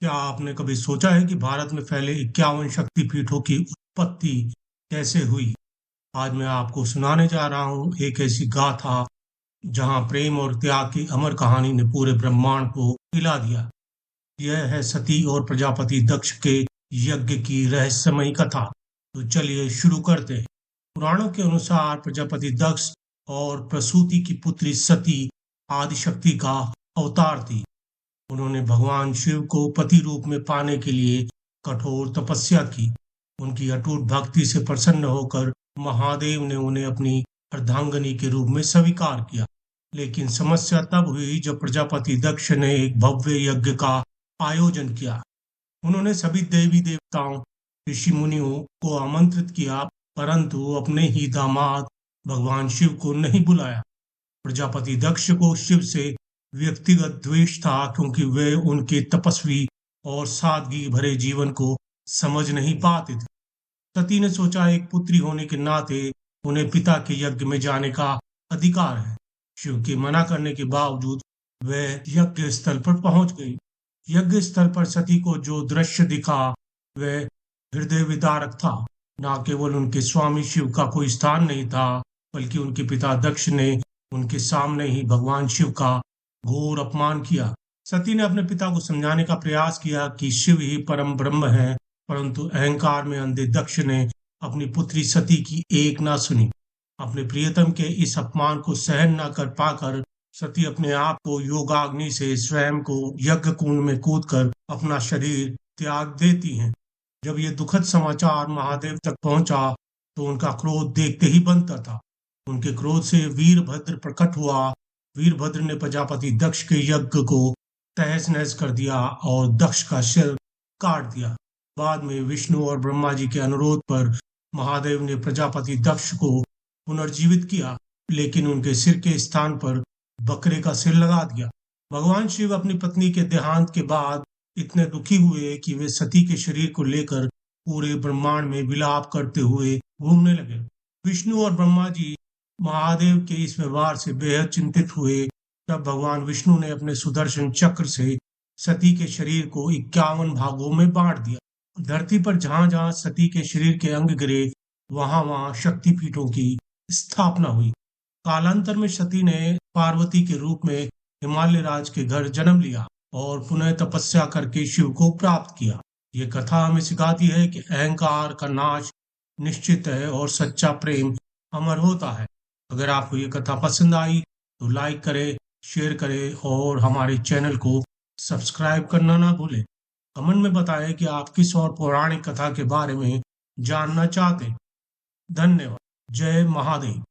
क्या आपने कभी सोचा है कि भारत में फैले 51 शक्तिपीठों की उत्पत्ति कैसे हुई? आज मैं आपको सुनाने जा रहा हूँ एक ऐसी गाथा जहाँ प्रेम और त्याग की अमर कहानी ने पूरे ब्रह्मांड को हिला दिया। यह है सती और प्रजापति दक्ष के यज्ञ की रहस्यमयी कथा। तो चलिए शुरू करते हैं। पुराणों के अनुसार प्रजापति दक्ष और प्रसूति की पुत्री सती आदिशक्ति का अवतार थी। उन्होंने भगवान शिव को पति रूप में पाने के लिए कठोर तपस्या की। उनकी अटूट भक्ति से प्रसन्न होकर महादेव ने उन्हें अपनी अर्धांगिनी के रूप में स्वीकार किया। लेकिन समस्या तब हुई जब प्रजापति दक्ष ने एक भव्य यज्ञ का आयोजन किया। उन्होंने सभी देवी देवताओं, ऋषि मुनियों को आमंत्रित किया, परंतु अपने ही दामाद भगवान शिव को नहीं बुलाया। प्रजापति दक्ष को शिव से व्यक्तिगत द्वेष था, क्योंकि वे उनके तपस्वी और सादगी भरे जीवन को समझ नहीं पाते थे। सती ने सोचा, एक पुत्री होने के नाते उन्हें पिता के यज्ञ में जाने का अधिकार है। शिव के मना करने के बावजूद वह यज्ञ स्थल पर पहुंच गई। यज्ञ स्थल पर सती को जो दृश्य दिखा वह हृदय विदारक था। न केवल उनके स्वामी शिव का कोई स्थान नहीं था, बल्कि उनके पिता दक्ष ने उनके सामने ही भगवान शिव का घोर अपमान किया। सती ने अपने पिता को समझाने का प्रयास किया कि शिव ही परम ब्रह्म है, परंतु अहंकार में अंधे दक्ष ने अपनी पुत्री सती की एक ना सुनी। अपने प्रियतम के इस अपमान को सहन न कर पाकर सती अपने आप को योगाग्नि से स्वयं को यज्ञ कुंड में कूदकर अपना शरीर त्याग देती हैं। जब ये दुखद समाचार महादेव तक पहुंचा तो उनका क्रोध देखते ही बनता था। उनके क्रोध से वीरभद्र प्रकट हुआ। वीरभद्र ने प्रजापति दक्ष के यज्ञ को तहस नहस कर दिया और दक्ष का सिर काट दिया। बाद में विष्णु और ब्रह्मा जी के अनुरोध पर महादेव ने प्रजापति दक्ष को पुनर्जीवित किया, लेकिन उनके सिर के स्थान पर बकरे का सिर लगा दिया। भगवान शिव अपनी पत्नी के देहांत के बाद इतने दुखी हुए कि वे सती के शरीर को लेकर पूरे ब्रह्मांड में विलाप करते हुए घूमने लगे। विष्णु और ब्रह्मा जी महादेव के इस व्यवहार से बेहद चिंतित हुए। तब भगवान विष्णु ने अपने सुदर्शन चक्र से सती के शरीर को 51 भागों में बांट दिया। धरती पर जहां जहां सती के शरीर के अंग गिरे, वहां वहां शक्तिपीठों की स्थापना हुई। कालांतर में सती ने पार्वती के रूप में हिमालय राज के घर जन्म लिया और पुनः तपस्या करके शिव को प्राप्त किया। ये कथा हमें सिखाती है कि अहंकार का नाश निश्चित है और सच्चा प्रेम अमर होता है। अगर आपको ये कथा पसंद आई तो लाइक करें, शेयर करें और हमारे चैनल को सब्सक्राइब करना ना भूलें। कमेंट में बताएं कि आप किस और पौराणिक कथा के बारे में जानना चाहते हैं। धन्यवाद। जय महादेव।